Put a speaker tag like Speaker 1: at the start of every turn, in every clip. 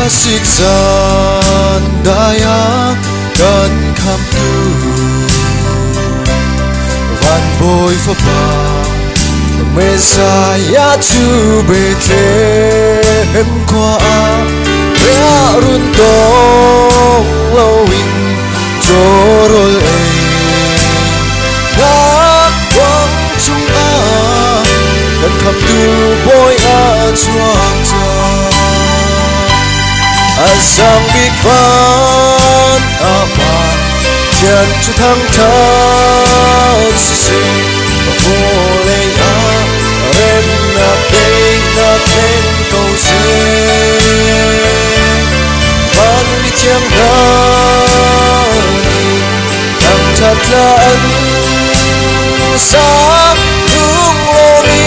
Speaker 1: xích gian daya gần kham tu van bồi phá ba Messiah chu Bethlehem qua rea run tong lawin chorol e na quang chung gần kham tu boy chuang cha sang big van apa chân chu thăng thang si vô lê em na tên câu se van đi chiang ra thăng chặt là ân sáng đúng lô đi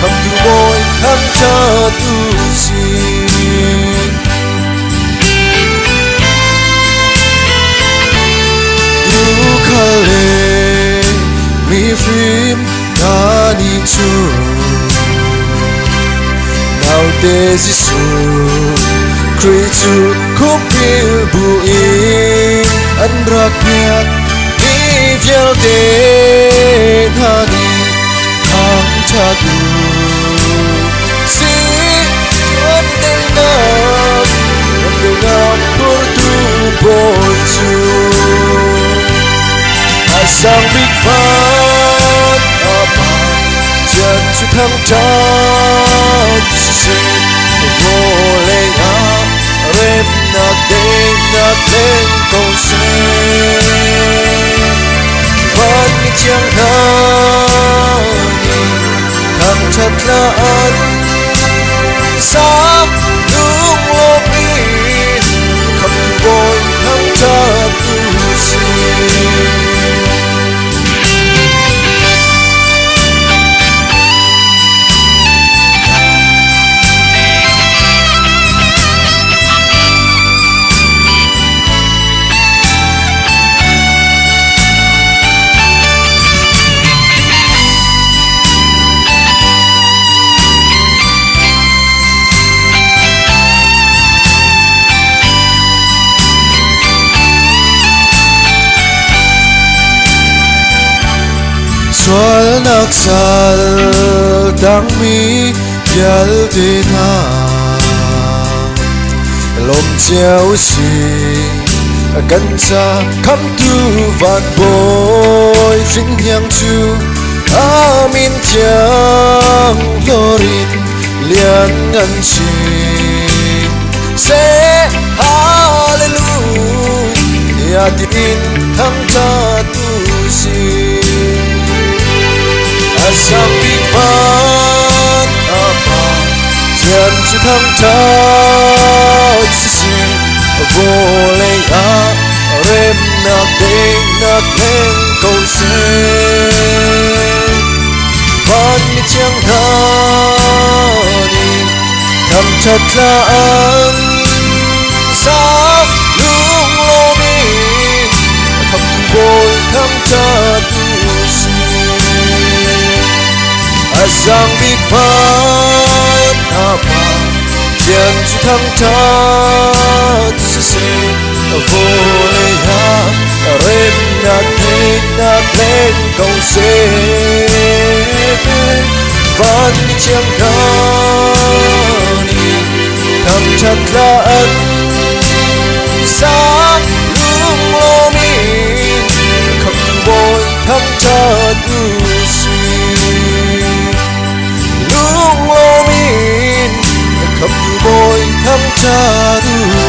Speaker 1: khắp tu bôi thăng cha tu si mi phim nani chu nào te Giêsu Christu kupil buin an rakyat mi vial te nani ang chadu si andel nam por tu bolchu sang big van apa chân chu thăng trao si vô lê rem na tên câu se van mi chiang nani thăng chặt là an sáng đúng lô mi khắp bồi thăng chặt tu si Soal naksal tang mi yal te na lom chiao si kan cha kham tu van boy ring yang chu amin chiang lorin lian ngan chi se hallelujah tin thang cha tu si sang big van apa chân chu thăng trao si vô lê rem na tên câu se van mi chiang nani thăng chặt là an sáng lung lô mi khắp bồi thăng chặt si sang big van apa chân chu thăng trao si vô lê rem na tên câu se van mi chiang nani thăng chặt là ân sáng lung lô mi khắp bồi thăng chặt tu si lung lô min khắp tu bồi thăng cha tu